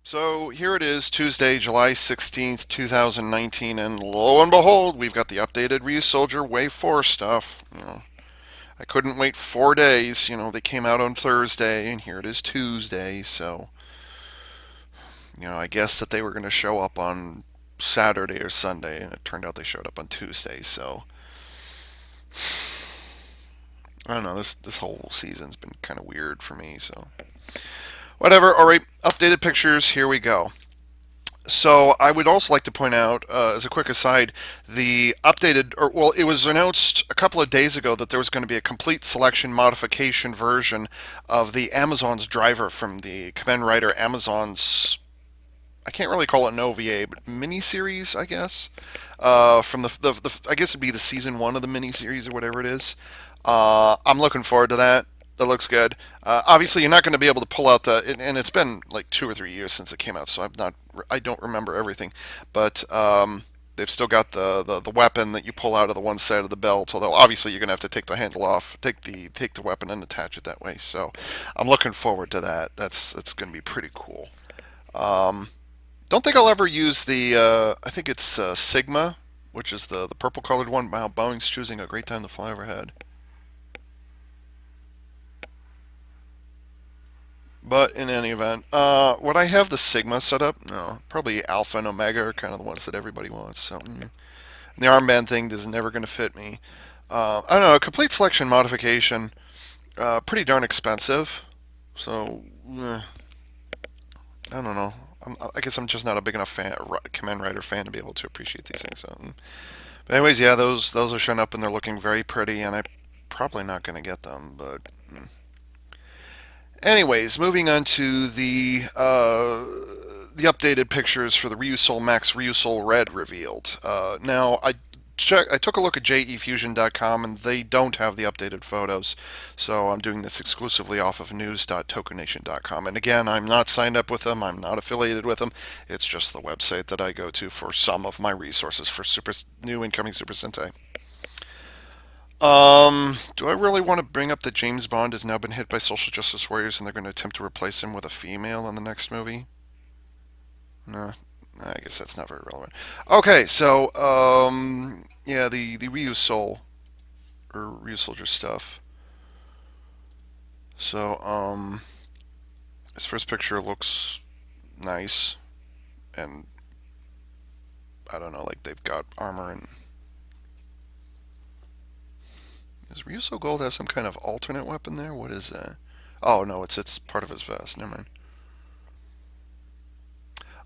So here it is, Tuesday, July 16th, 2019, and lo and behold, we've got the updated Ryu Soldier Wave 4 stuff. I couldn't wait 4 days. They came out on Thursday, and here it is Tuesday, so, I guess that they were going to show up on Saturday or Sunday, and it turned out they showed up on Tuesday, so, I don't know, this whole season's been kind of weird for me, so. Whatever, alright, updated pictures, here we go. So I would also like to point out, as a quick aside, the updated, or well, it was announced a couple of days ago that there was going to be a complete selection modification version of the Amazon's driver from the Kamen Rider Amazon's. I can't really call it an OVA, but miniseries, I guess. From I guess it'd be the season one of the miniseries or whatever it is. I'm looking forward to that. That looks good. Obviously, you're not going to be able to pull out and it's been like 2 or 3 years since it came out, so I don't remember everything, but they've still got the weapon that you pull out of the one side of the belt. Although obviously you're going to have to take the handle off, take the weapon and attach it that way. So I'm looking forward to that. It's going to be pretty cool. Um, don't think I'll ever use the. I think it's Sigma, which is the purple colored one. Wow, Boeing's choosing a great time to fly overhead. But in any event, would I have the Sigma set up? No, probably Alpha and Omega are kind of the ones that everybody wants. So the armband thing is never going to fit me. I don't know. A complete selection modification, pretty darn expensive. So I don't know. I guess I'm just not a big enough Kamen Rider fan to be able to appreciate these things. So, but anyways, yeah, those are showing up and they're looking very pretty, and I'm probably not going to get them. But anyways, moving on to the updated pictures for the Ryusoul Max Ryusoul Red revealed. Now I took a look at jefusion.com and they don't have the updated photos, so I'm doing this exclusively off of news.tokennation.com. And again, I'm not signed up with them. I'm not affiliated with them. It's just the website that I go to for some of my resources for new incoming Super Sentai. Do I really want to bring up that James Bond has now been hit by social justice warriors and they're going to attempt to replace him with a female in the next movie? No, I guess that's not very relevant. Okay, so yeah, the Ryu Soul or Ryu Soldier stuff. So this first picture looks nice, and I don't know, like they've got armor and. Does Ryuso Gold have some kind of alternate weapon there? What is that? Oh no, it's part of his vest. Never mind.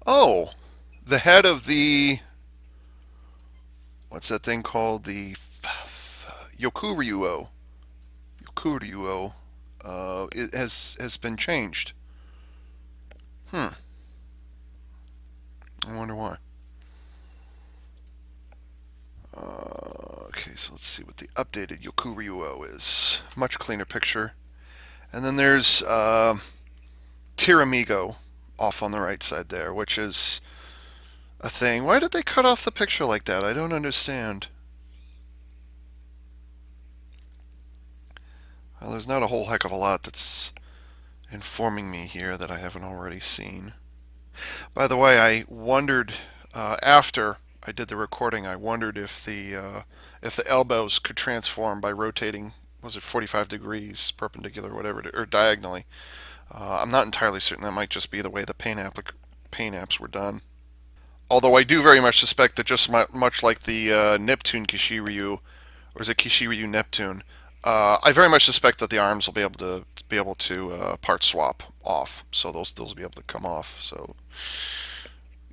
Oh, the head of the what's that thing called? The Yokuryu-Oh. Yokuryu-Oh. It has been changed. Hmm. I wonder why. Okay, so let's see what the updated Yokuryu-Oh is. Much cleaner picture. And then there's Tiramigo off on the right side there, which is a thing. Why did they cut off the picture like that? I don't understand. Well, there's not a whole heck of a lot that's informing me here that I haven't already seen. By the way, I wondered after I did the recording, I wondered if the elbows could transform by rotating. Was it 45 degrees perpendicular, or whatever, or diagonally? I'm not entirely certain. That might just be the way the paint apps were done. Although I do very much suspect that just much like the Neptune Kishiryu, or is it Kishiryu Neptune? I very much suspect that the arms will be able to part swap off, so those will be able to come off. So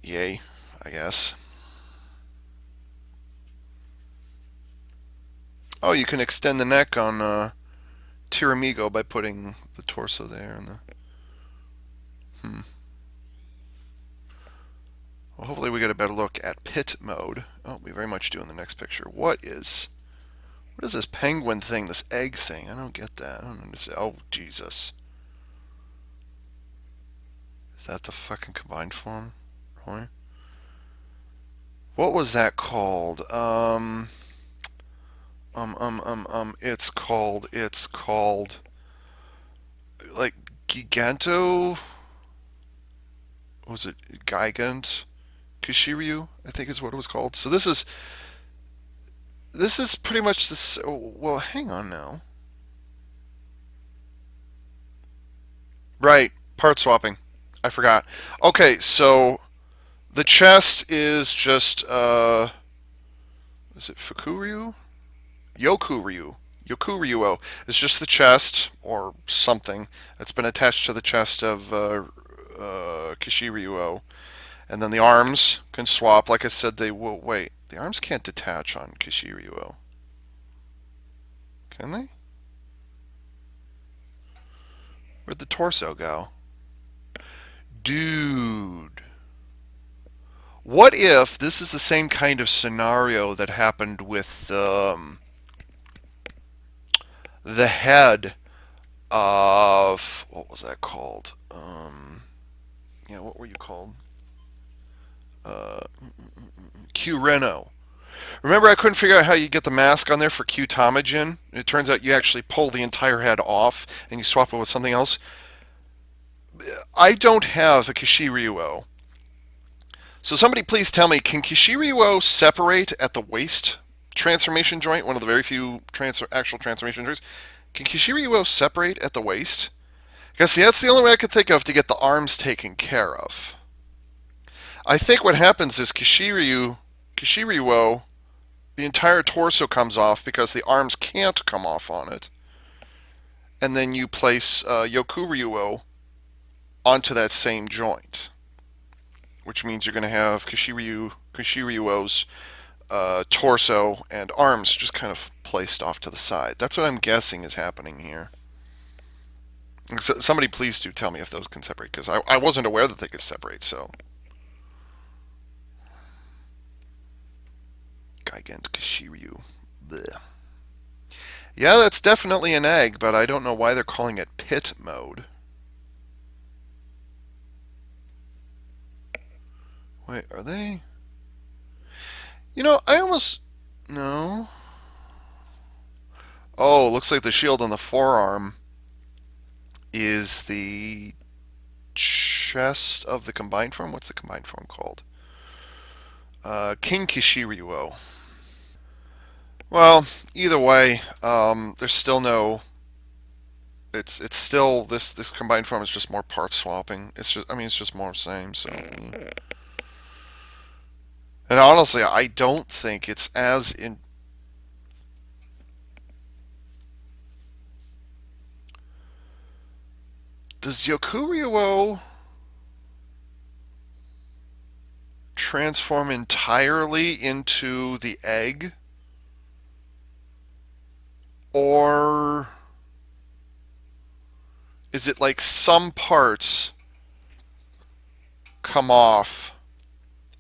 yay, I guess. Oh, you can extend the neck on Tiramigo by putting the torso there and the. Hmm. Well, hopefully we get a better look at pit mode. Oh, we very much do in the next picture. What is this penguin thing? This egg thing? I don't get that. I don't understand. Oh, Jesus. Is that the fucking combined form? Really? What was that called? It's called like Giganto. what was it, Gigant Kishiryu, I think is what it was called. So this is pretty much this. Well, hang on now. Right, part swapping. I forgot. Okay, so the chest is just is it Fukuryu? Yokuryu. Yokuryu-Oh. It's just the chest or something that's been attached to the chest of Kishiryu-Oh. And then the arms can swap. Like I said, they will. Wait, the arms can't detach on Kishiryu-Oh. Can they? Where'd the torso go? Dude. What if this is the same kind of scenario that happened with the head of. What was that called? Yeah, what were you called? Uh, Q-Reno. Remember, I couldn't figure out how you get the mask on there for Q-Tamagen? It turns out you actually pull the entire head off and you swap it with something else. I don't have a Kishiryu-Oh. So somebody please tell me, can Kishiryu-Oh separate at the waist transformation joint, one of the very few actual transformation joints? Can Kishiryu-Oh separate at the waist? Because see, that's the only way I could think of to get the arms taken care of. I think what happens is Kishiryu-Oh, the entire torso comes off because the arms can't come off on it. And then you place Yokuryu-Oh onto that same joint, which means you're going to have Kishiryu-Oh's torso and arms just kind of placed off to the side. That's what I'm guessing is happening here. Somebody please do tell me if those can separate, because I wasn't aware that they could separate, so. Gigant Kishiryu. Blech. Yeah, that's definitely an egg, but I don't know why they're calling it pit mode. Wait, are they? I almost. No. Oh, looks like the shield on the forearm is the chest of the combined form. What's the combined form called? King Kishiryu-Oh. Well, either way, there's still no. It's still this combined form is just more part swapping. It's just more same. So, and honestly, I don't think it's as in. Does Yokuryu-Oh transform entirely into the egg? Or is it like some parts come off,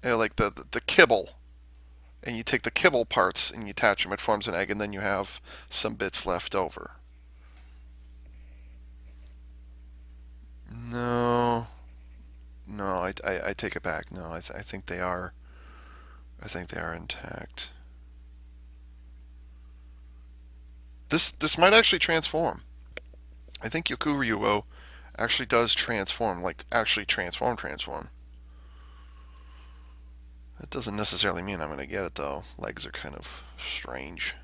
like the kibble, and you take the kibble parts and you attach them, it forms an egg, and then you have some bits left over? No, no, I take it back. No, I think they are. I think they are intact. This might actually transform. I think Yokuryu-Oh actually does transform, like actually transform. That doesn't necessarily mean I'm going to get it though. Legs are kind of strange.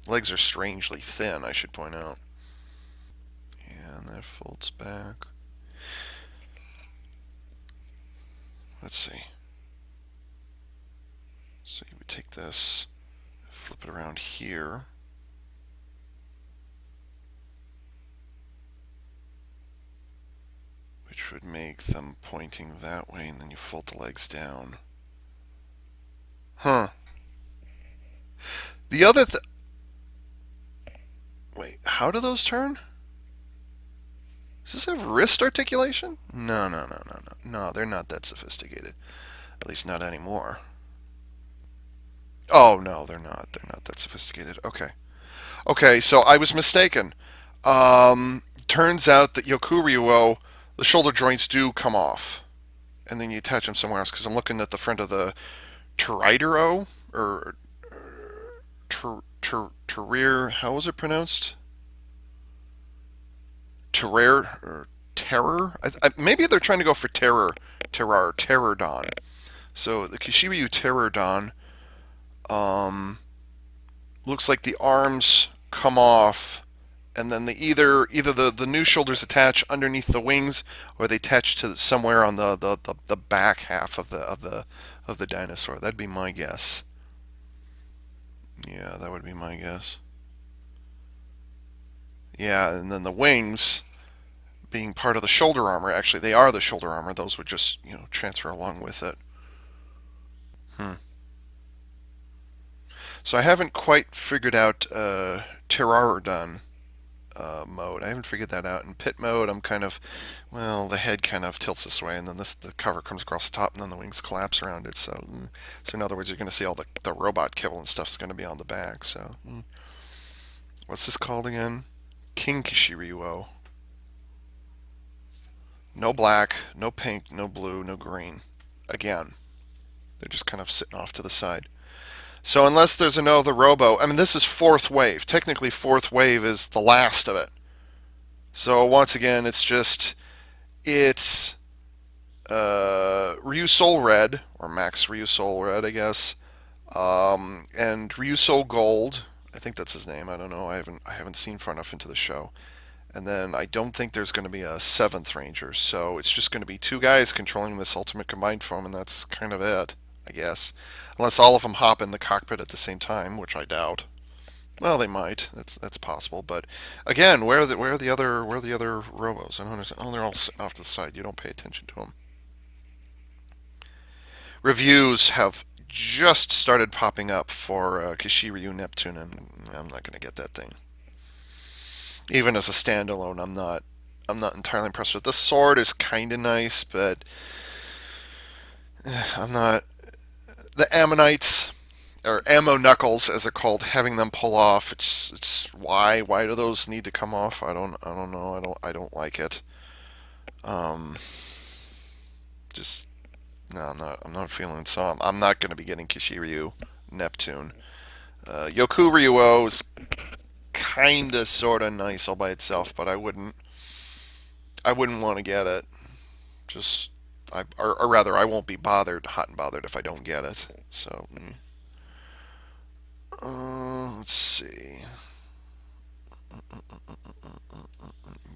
Legs are strangely thin, I should point out. And that folds back. Let's see. So you would take this, flip it around here. Which would make them pointing that way, and then you fold the legs down. Huh. The other Wait, how do those turn? Does this have wrist articulation? No. No, they're not that sophisticated. At least not anymore. Oh, no, they're not. They're not that sophisticated. Okay. Okay, so I was mistaken. Turns out that Yokuryu-Oh, the shoulder joints do come off. And then you attach them somewhere else, because I'm looking at the front of the Terider-Oh, or Terir, how was it pronounced? Terror, or Terror? Maybe they're trying to go for terror Terror Dawn. So the Kishiryu Terror Dawn looks like the arms come off, and then either the new shoulders attach underneath the wings, or they attach to somewhere on the back half of the dinosaur. That'd be my guess. Yeah, that would be my guess. Yeah, and then the wings being part of the shoulder armor. Actually, they are the shoulder armor. Those would just transfer along with it. Hmm. So I haven't quite figured out Terrardon mode. I haven't figured that out. In pit mode, I'm kind of, well, the head kind of tilts this way, and then the cover comes across the top, and then the wings collapse around it. So in other words, you're going to see all the robot kibble and stuff is going to be on the back. What's this called again? King Kishiryu-Oh. No black, no pink, no blue, no green. Again, they're just kind of sitting off to the side. So unless there's another robo, I mean, this is fourth wave. Technically, fourth wave is the last of it. So once again, it's Ryu Soul Red, or Max Ryu Soul Red, I guess, and Ryu Soul Gold. I think that's his name. I don't know. I haven't seen far enough into the show. And then I don't think there's going to be a seventh ranger. So it's just going to be two guys controlling this ultimate combined form, and that's kind of it, I guess. Unless all of them hop in the cockpit at the same time, which I doubt. Well, they might. That's possible. But again, where are the other robos? I don't understand. Oh, they're all sitting off to the side. You don't pay attention to them. Reviews have just started popping up for Kishiryu Neptune, and I'm not going to get that thing. Even as a standalone, I'm not entirely impressed with. The sword is kind of nice, but I'm not. The Ammonites, or ammo knuckles as they're called, having them pull off. It's why do those need to come off? I don't know. I don't like it. Um, just no, I'm not feeling it. So I'm not going to be getting Kishiryu Neptune. Yoku Ryu is kinda sorta nice all by itself, but I wouldn't want to get it. Just or rather, I won't be hot and bothered if I don't get it. So let's see.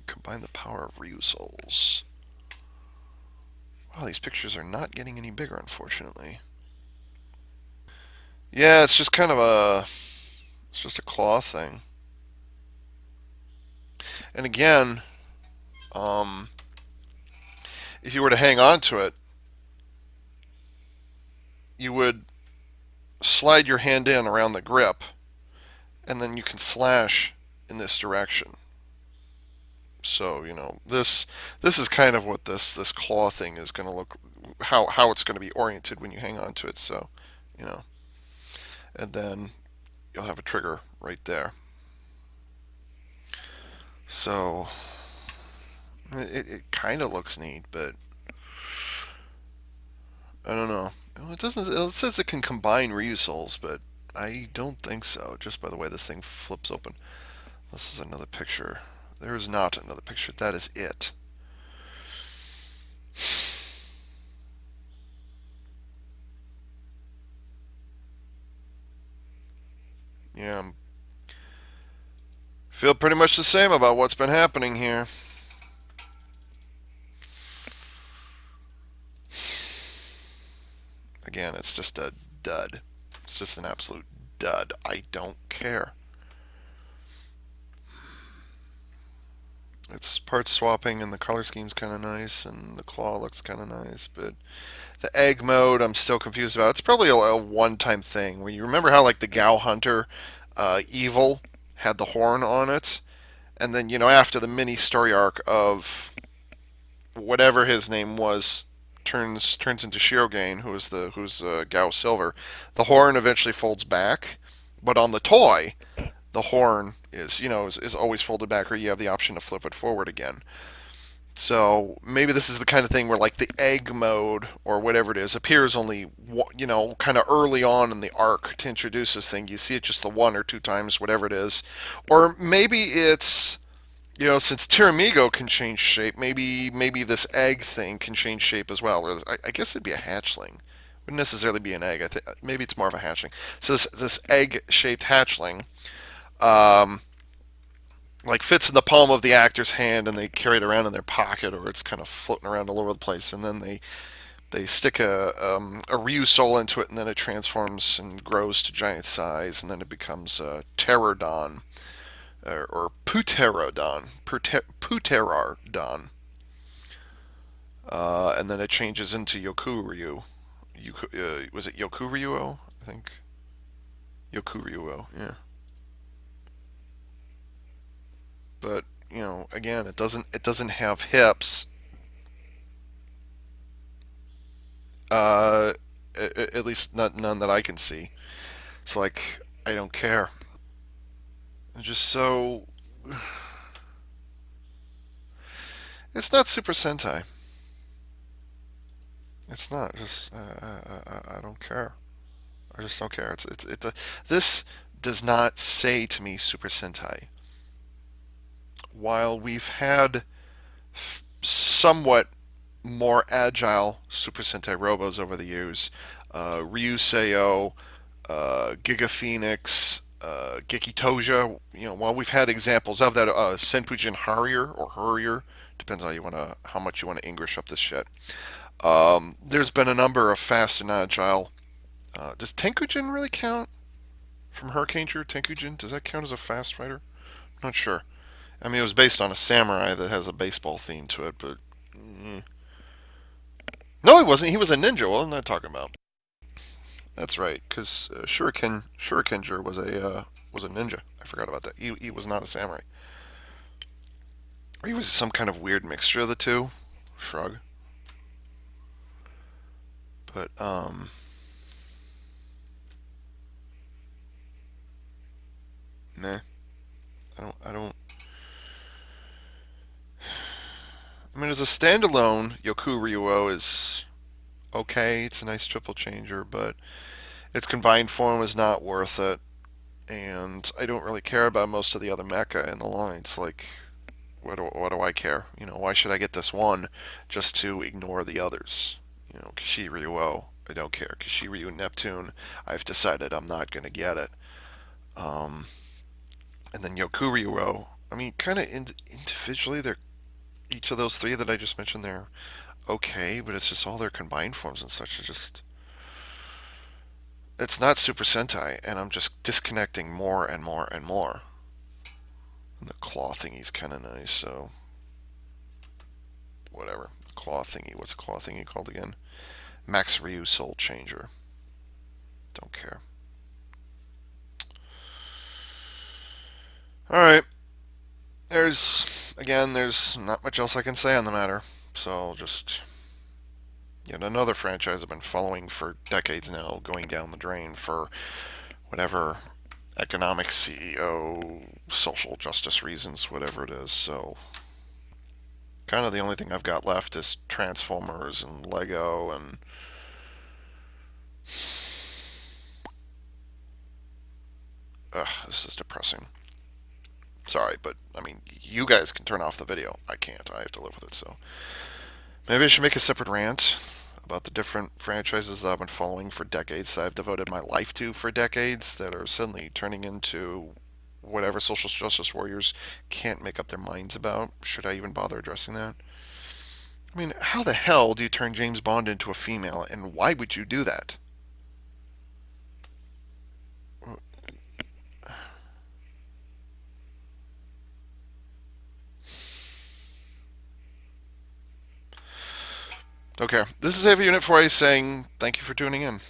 Combine the power of Ryu Souls. Wow, these pictures are not getting any bigger, unfortunately. Yeah, it's just a claw thing. And again, um, if you were to hang on to it, you would slide your hand in around the grip, and then you can slash in this direction. So this is kind of what this claw thing is going to look, how it's going to be oriented when you hang on to it. So you know, and then you'll have a trigger right there. So it kind of looks neat, but I don't know. Well, it doesn't. It says it can combine Ryu souls, but I don't think so. Just by the way this thing flips open. This is another picture. There is not another picture. That is it. Yeah, feel pretty much the same about what's been happening here. Again, it's just a dud. It's just an absolute dud. I don't care. It's part swapping, and the color scheme's kind of nice, and the claw looks kind of nice, but the egg mode, I'm still confused about. It's probably a one-time thing. Where you remember how like the Gao Hunter Evil had the horn on it, and then after the mini story arc of whatever his name was turns into Shirogain, who's Gao Silver, the horn eventually folds back, but on the toy, the horn is always folded back, or you have the option to flip it forward again. So maybe this is the kind of thing where like the egg mode or whatever it is appears only kind of early on in the arc to introduce this thing. You see it just the one or two times, whatever it is, or maybe it's Since Tiramigo can change shape, maybe this egg thing can change shape as well. Or I guess it'd be a hatchling. Wouldn't necessarily be an egg. I think maybe it's more of a hatchling. So this egg-shaped hatchling, um, like fits in the palm of the actor's hand, and they carry it around in their pocket, or it's kind of floating around all over the place. And then they stick a Ryu soul into it, and then it transforms and grows to giant size, and then it becomes Pterodon or Puterodon, and then it changes into Yokuryu. Was it Yokuryu-Oh? I think Yokuryu-Oh. Yeah, but again, it doesn't have hips. Uh, at least none that I can see. So like, I don't care. Just so it's not Super Sentai. It's not. Just I don't care. I just don't care. This does not say to me Super Sentai. While we've had somewhat more agile Super Sentai Robos over the years, Ryusei-Oh, Giga Phoenix, Gekitoja. While we've had examples of that, Senpujin Harrier or Hurrier, depends how much you want to English up this shit. There's been a number of fast and agile. Does Tenkujin really count from Hurricane Drew? Tenkujin, does that count as a fast fighter? I'm not sure. I mean, it was based on a samurai that has a baseball theme to it, but no, he wasn't. He was a ninja. What am I talking about? That's right, because Shurikenjur was a ninja. I forgot about that. He was not a samurai. He was some kind of weird mixture of the two. Shrug. But meh. I don't. I mean, as a standalone, Yoku Ryuo is okay. It's a nice triple changer, but its combined form is not worth it. And I don't really care about most of the other mecha in the lines. Like, what do I care? Why should I get this one just to ignore the others? Kishiryu-Oh, I don't care. Kishiryu Neptune, I've decided I'm not going to get it. Um, and then Yokuryu-Oh, I mean, kind of individually, they're each of those three that I just mentioned, they're okay, but it's just all their combined forms and such. It's not Super Sentai, and I'm just disconnecting more and more and more. And the claw thingy's kind of nice, so whatever. Claw thingy. What's the claw thingy called again? Max Ryu Soul Changer. Don't care. All right. There's not much else I can say on the matter. So just yet another franchise I've been following for decades now, going down the drain for whatever economic CEO, social justice reasons, whatever it is. So kind of the only thing I've got left is Transformers and Lego, and this is depressing. Sorry, but I mean, you guys can turn off the video. I can't. I have to live with it. So maybe I should make a separate rant about the different franchises that I've been following for decades, that I've devoted my life to for decades, that are suddenly turning into whatever social justice warriors can't make up their minds about. Should I even bother addressing that? I mean, how the hell do you turn James Bond into a female, and why would you do that? Okay, this is AV Unit 4A saying thank you for tuning in.